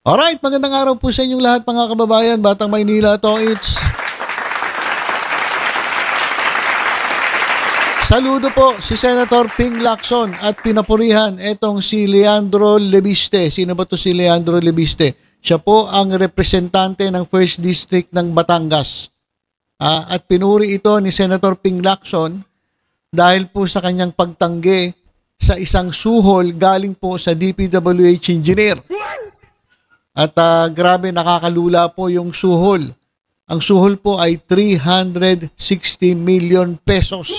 Alright, magandang araw po sa inyong lahat mga kababayan. Batang Maynila to, Saludo po si Senator Ping Lacson at pinapurihan itong si Leandro Lebiste. Sino ba to si Leandro Lebiste? Siya po ang representante ng 1st District ng Batangas. At pinuri ito ni Senator Ping Lacson dahil po sa kanyang pagtanggi sa isang suhol galing po sa DPWH engineer. At grabe, nakakalula po yung suhol. Ang suhol po ay 360 million pesos.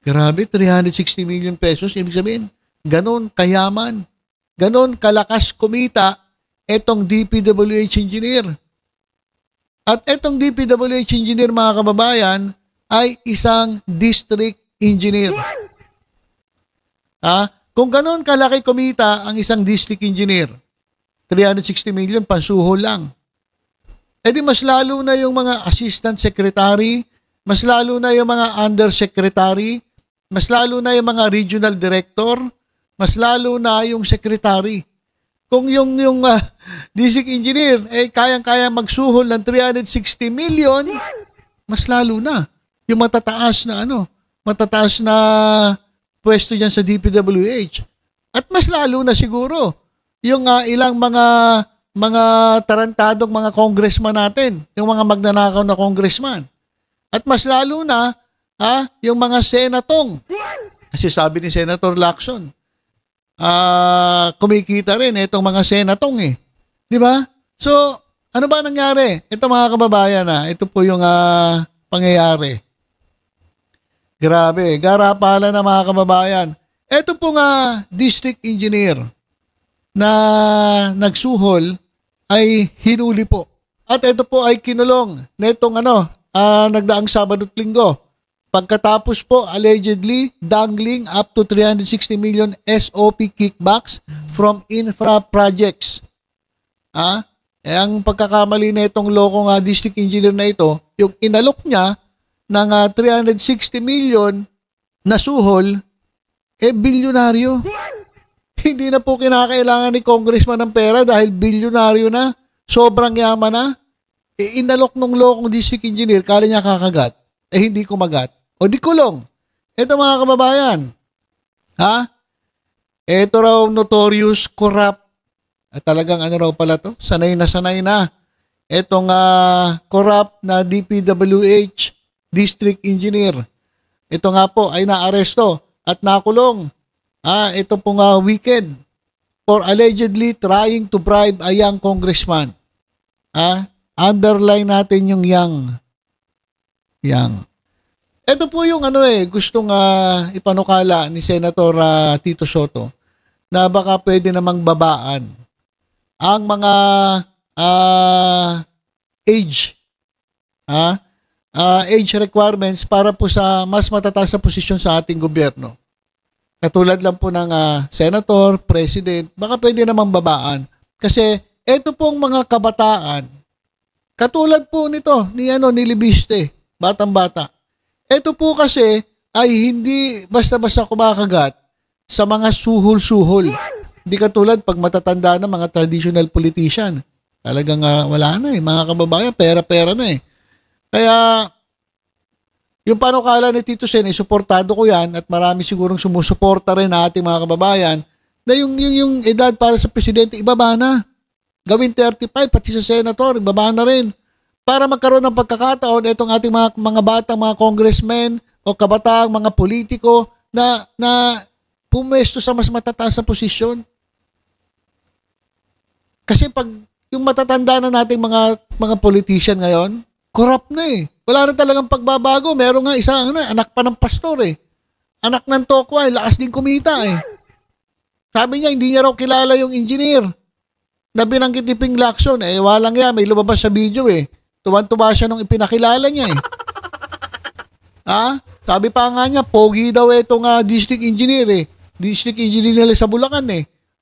Grabe, 360 million pesos. Ibig sabihin, ganon kayaman, ganon kalakas kumita etong DPWH engineer. At etong DPWH engineer, mga kababayan, ay isang district engineer. Kung ganon kalaki kumita ang isang district engineer, 360 million, pansuhol lang. E di mas lalo na yung mga assistant secretary, mas lalo na yung mga undersecretary, mas lalo na yung mga regional director, mas lalo na yung secretary. Kung yung district engineer kayang-kaya magsuhol ng 360 million, mas lalo na yung matataas na pwesto diyan sa DPWH. At mas lalo na siguro yung ilang mga tarantadong mga congressman natin, yung mga magnanakaw na congressman. At mas lalo na yung mga senatong. Kasi sabi ni Senator Lacson, kumikita rin itong mga senatong Di ba? So, ano ba nangyari? Ito mga kababayan ito po yung pangyayari. Grabe, garapala na mga kababayan. Ito po district engineer na nagsuhol ay hinuli po. At ito po ay kinulong netong nagdaang Sabado at Linggo. Pagkatapos po allegedly dangling up to 360 million SOP kickbacks from infra projects. Ang pagkakamali na itong lokong district engineer na ito, yung inalok niya ng 360 million na suhol, bilyonaryo. Hindi na po kinakailangan ni congressman ng pera dahil bilyonaryo na, sobrang yaman na. Inalok nung lokong district engineer, kala niya kakagat. Hindi kumagat. O di kulong. Ito mga kababayan. Ito raw notorious corrupt. At talagang raw pala to? Sanay na. Itong corrupt na DPWH district engineer. Ito nga po ay naaresto at nakulong. Ito pong weekend for allegedly trying to bribe a young congressman. Underline natin yung young. Ito po yung gustong ipanukala ni Senator Tito Soto na baka pwede namang babaan ang mga age requirements para po sa mas matataas na posisyon sa ating gobyerno. Katulad lang po ng senator, president, baka pwede namang babaan. Kasi ito pong mga kabataan, katulad po nito, ni Lebiste, batang-bata. Ito po kasi ay hindi basta-basta kumakagat sa mga suhol-suhol. Hindi katulad pag matatanda na mga traditional politician. Talagang wala na mga kababayan, pera-pera na Kaya yung panukala ni Tito Sen, suportado ko yan at marami sigurong sumusuporta rin na ating mga kababayan na yung edad para sa presidente, ibaba na. Gawin 35, pati sa senator, ibaba na rin. Para magkaroon ng pagkakataon, itong ating mga batang, mga congressmen o kabataang mga politiko na pumesto sa mas matataas na posisyon. Kasi pag yung matatanda na nating mga politician ngayon, corrupt na Wala na talagang pagbabago. Meron nga isang anak pa ng pastor Anak ng tokwa lakas din kumita Sabi niya, hindi niya raw kilala yung engineer na binanggit ni Ping Lacson. Walang may lumabas sa video Tuwan-tuwa siya nung ipinakilala niya Sabi pa nga niya, pogi daw itong district engineer District engineer nila sa Bulacan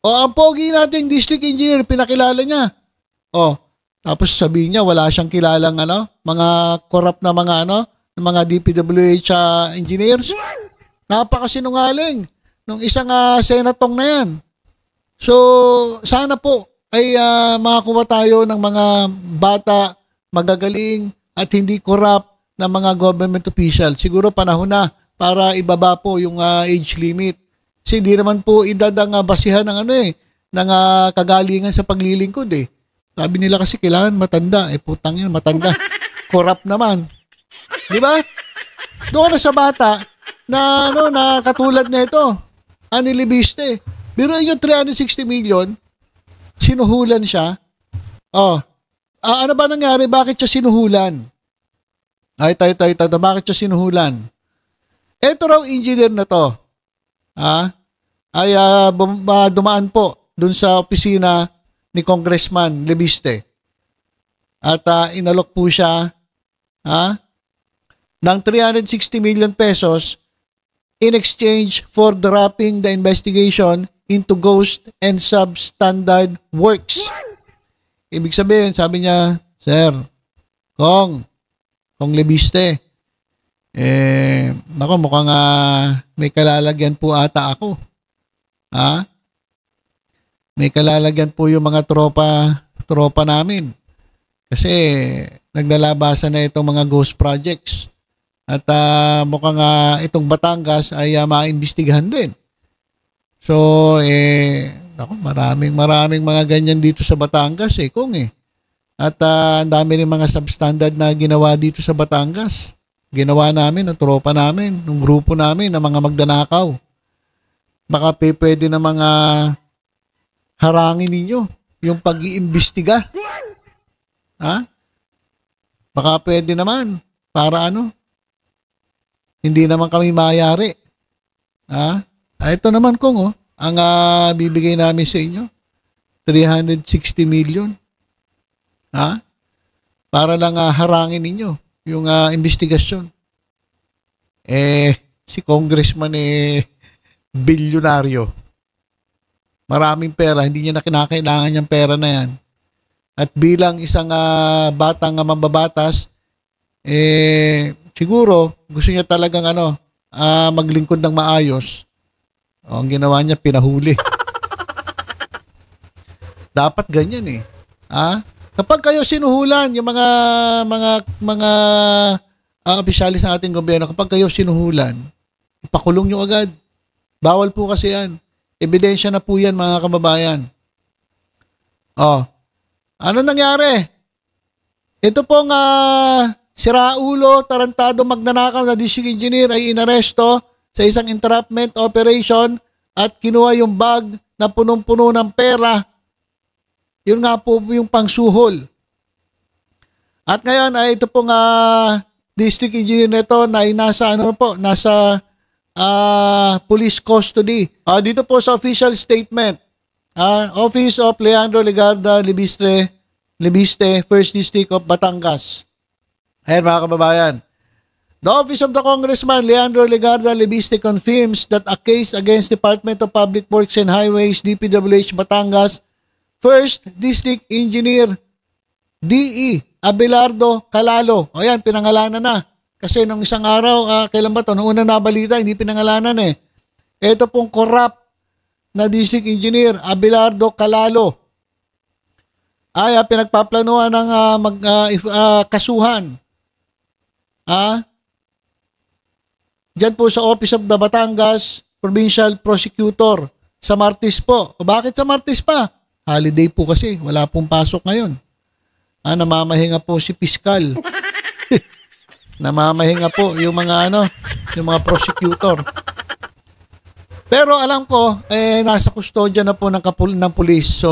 ang pogi nating district engineer, pinakilala niya. Tapos sabihin niya, wala siyang kilalang mga corrupt na mga DPWH engineers. Napakasinungaling nung isang senatong na yan. So, sana po ay makakuha tayo ng mga bata, magagaling at hindi corrupt na mga government official. Siguro panahon na para ibaba po yung age limit. Kasi hindi naman po edad ang basihan ng ng kagalingan sa paglilingkod eh. Sabi nila kasi kailangan matanda. Eh putang yan, matanda. Corrupt naman. Di ba? Doon na sa bata na na katulad na ito. Anilibiste. Pero yung 360 million, sinuhulan siya. Oh. Ano ba nangyari? Bakit siya sinuhulan? Bakit siya sinuhulan? Ito raw engineer na to. Dumaan po dun sa opisina ni Congressman Lebiste. At inalok po siya ng 360 million pesos in exchange for dropping the investigation into ghost and substandard works. Ibig sabihin, sabi niya, Sir, Kong Lebiste, mukhang may kalalagyan po ata ako. May kalalagyan po yung mga tropa namin. Kasi naglalabasan na itong mga ghost projects. At mukhang itong Batangas ay maimbestigahan din. So, maraming mga ganyan dito sa Batangas Kung At ang dami rin mga substandard na ginawa dito sa Batangas. Ginawa namin, ng tropa namin, ng grupo namin, ng mga magdanakaw. Baka pwede na mga harangin ninyo yung pag-iimbestiga. Baka pwede naman para hindi naman kami mayari. Ito naman Kung ang bibigay namin sa inyo 360 million. Para lang harangin ninyo yung investigasyon. Si congressman bilyonaryo. Maraming pera, hindi niya na kinakailangan yung pera na yan. At bilang isang batang mambabatas, siguro gusto niya talagang maglingkod ng maayos. Ang ginawa niya, pinahuli. Dapat ganyan Kapag kayo sinuhulan, yung mga opisyalis ng ating gobyerno, kapag kayo sinuhulan, ipakulong nyo agad. Bawal po kasi yan. Ebidensya na po yan, mga kababayan. Ano nangyari? Ito pong siraulo, tarantado, magnanakaw na district engineer ay inaresto sa isang entrapment operation at kinuha yung bag na punong-puno ng pera. Yun nga po yung pangsuhol. At ngayon ay ito pong district engineer nito na ay nasa police custody. Dito po sa official statement, Office of Leandro Legarda Lebiste, 1st District of Batangas. Ayan mga kababayan. The Office of the Congressman Leandro Legarda Lebiste confirms that a case against Department of Public Works and Highways, DPWH Batangas, 1st District Engineer D.E. Abelardo Calalo. O yan, pinangalanan na. Kasi nung isang araw, kailan ba ito? Nung unang nabalita, hindi pinangalanan Ito pong corrupt na District Engineer Abelardo Calalo ay pinagpaplanuhan ng kasuhan. Diyan po sa Office of the Batangas Provincial Prosecutor sa Martes po. O bakit sa Martes pa? Holiday po kasi. Wala pong pasok ngayon. Namamahinga po si Piskal. Namamahinga po yung mga yung mga prosecutor. Pero alam ko, nasa kustodya na po ng pulis. So,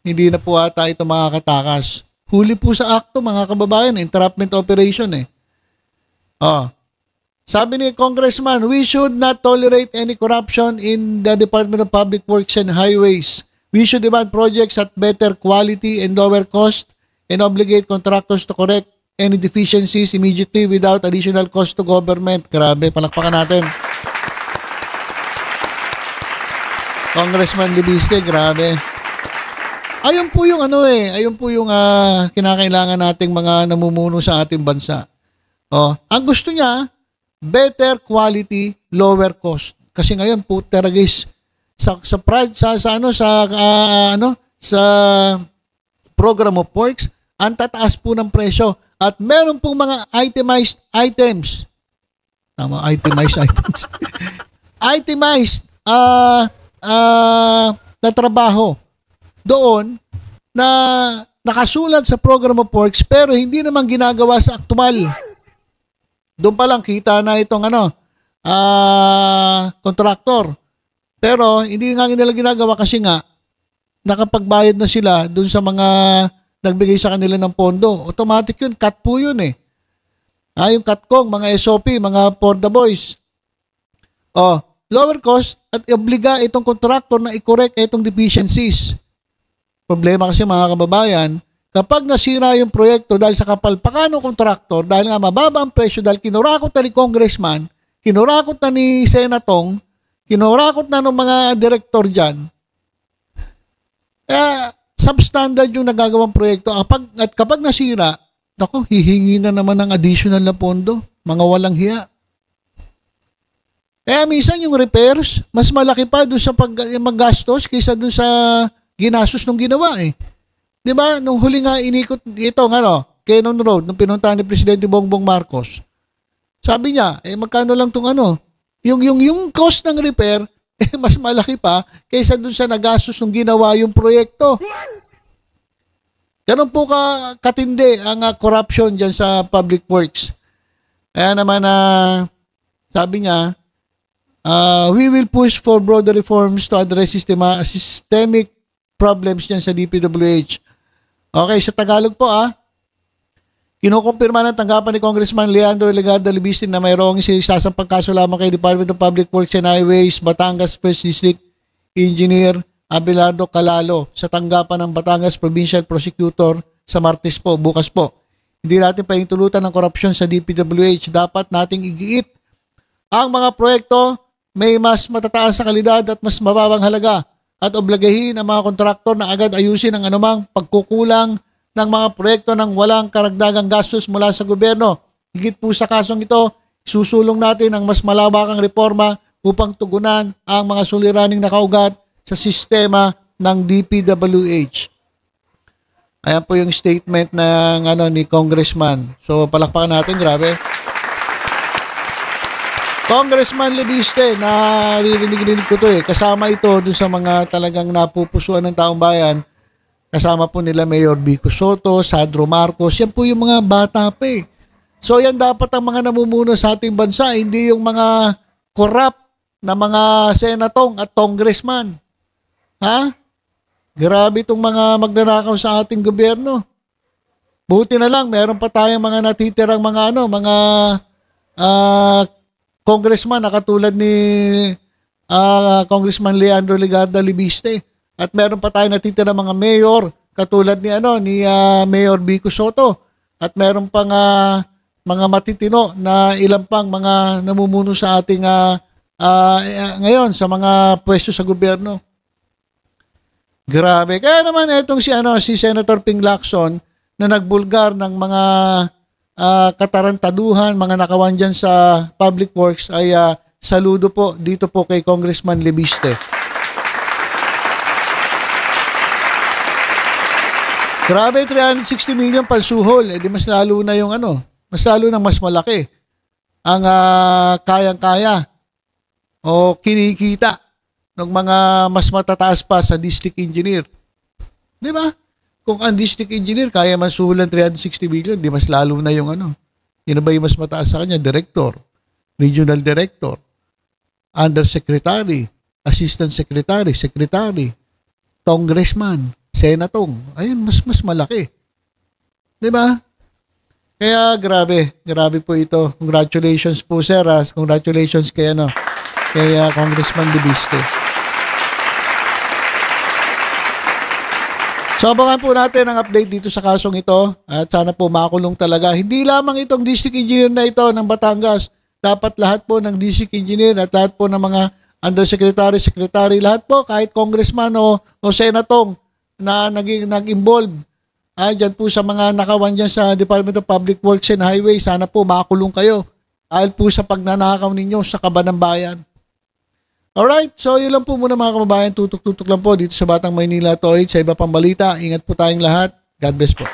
hindi na po ata ito makakatakas. Huli po sa akto, mga kababayan. Entrapment operation Sabi ni Congressman, we should not tolerate any corruption in the Department of Public Works and Highways. We should demand projects at better quality and lower cost and obligate contractors to correct any deficiencies immediately without additional cost to government. Grabe, palakpakan natin. Congressman Lebiste, grabe. Ayun po yung ayun po yung kinakailangan nating mga namumuno sa ating bansa. Ang gusto niya, better quality, lower cost. Kasi ngayon po, teragis sa sa program of works, ang tataas po ng presyo. At meron pong mga itemized items. Tama, itemized items. Itemized na trabaho doon na nakasulat sa program of works pero hindi naman ginagawa sa aktual. Doon pa lang kita na itong kontraktor. Pero hindi nga nila ginagawa kasi nga nakapagbayad na sila doon sa mga nagbigay sa kanila ng pondo. Automatic yun, cut po yun eh. Yung cut kong, mga SOP, mga for the boys. Lower cost at obliga itong kontraktor na i-correct itong deficiencies. Problema kasi mga kababayan, kapag nasira yung proyekto dahil sa kapalpakan ng kontraktor, dahil nga mababa ang presyo, dahil kinurakot na ni congressman, kinurakot na ni senatong, kinurakot na ng mga direktor dyan, substandard yung nagagawang proyekto. At kapag nasira, hihingi na naman ng additional na pondo. Mga walang hiya. Kaya minsan yung repairs, mas malaki pa doon sa maggastos kaysa doon sa ginastos nung ginawa eh. Di ba? Nung huli nga inikot Cannon Road, nung pinuntahan ni Presidente Bongbong Marcos, sabi niya, magkano lang itong yung cost ng repair, mas malaki pa kaysa doon sa nagastos nung ginawa yung proyekto. Ganun po katindi ang corruption dyan sa public works. Kaya naman sabi niya, we will push for broader reforms to address systemic problems dyan sa DPWH. Okay, sa Tagalog po kinukumpirma ng tanggapan ni Congressman Leandro Legarda Libistin na mayroong isasampang kaso lamang kay Department of Public Works and Highways, Batangas First District Engineer Abelardo Calalo sa tanggapan ng Batangas Provincial Prosecutor sa Martes po, bukas po. Hindi natin pahintulutan ng korupsyon sa DPWH. Dapat nating igiit ang mga proyekto may mas matataas sa kalidad at mas mababang halaga at obligahin ang mga kontraktor na agad ayusin ang anumang pagkukulang ng mga proyekto ng walang karagdagang gastos mula sa gobyerno. Higit po sa kasong ito, susulong natin ang mas malawakang reforma upang tugunan ang mga suliraning nakaugat sa sistema ng DPWH. Ayan po yung statement ng ni Congressman. So palakpakan natin, grabe. Congressman Libiste, naririnig ko to Kasama ito dun sa mga talagang napupusuan ng taong bayan. Kasama po nila Mayor Vico Soto, Sandro Marcos. Yan po yung mga bata pa So yan dapat ang mga namumuno sa ating bansa, hindi yung mga corrupt na mga senatong at congressman. Grabe itong mga magnanakaw sa ating gobyerno. Buti na lang, meron pa tayong mga natitirang mga congressman na katulad ni Congressman Leandro Legarda Libiste. At meron pa tayong natitirang mga mayor katulad ni Mayor Vico Soto. At meron pang mga matitino na ilang pang mga namumuno sa ating ngayon sa mga pwesto sa gobyerno. Grabe. Kaya naman itong si Senator Ping Lacson na nagbulgar ng mga katarantaduhan, mga nakawan dyan sa public works ay saludo po dito po kay Congressman Libiste. Grabe, 360 million pansuhol. Di mas lalo na yung mas lalo na mas malaki ang kayang-kaya o kinikita ng mga mas matataas pa sa district engineer. Di ba? Kung ang district engineer kaya mansuhulan 360 million, di mas lalo na yung Yun ba yung mas mataas sa kanya? Director, regional director, undersecretary, assistant secretary, secretary, congressman, senatong. Ayun, mas malaki. Di ba? Kaya grabe po ito. Congratulations po sir. Congratulations kay Congressman Libiste. So abangan po natin ang update dito sa kasong ito at sana po makulong talaga. Hindi lamang itong district engineer na ito ng Batangas. Dapat lahat po ng district engineer at lahat po ng mga undersecretary, secretary, lahat po kahit congressman o senatong na nag-involve dyan po sa mga nakawan dyan sa Department of Public Works and Highways. Sana po makulong kayo dahil po sa pagnanakaw ninyo sa kaban ng bayan. Alright, so yun lang po muna mga kababayan. Tutok-tutok lang po dito sa Batang Maynila Toit. Sa iba pang balita, ingat po tayong lahat. God bless po.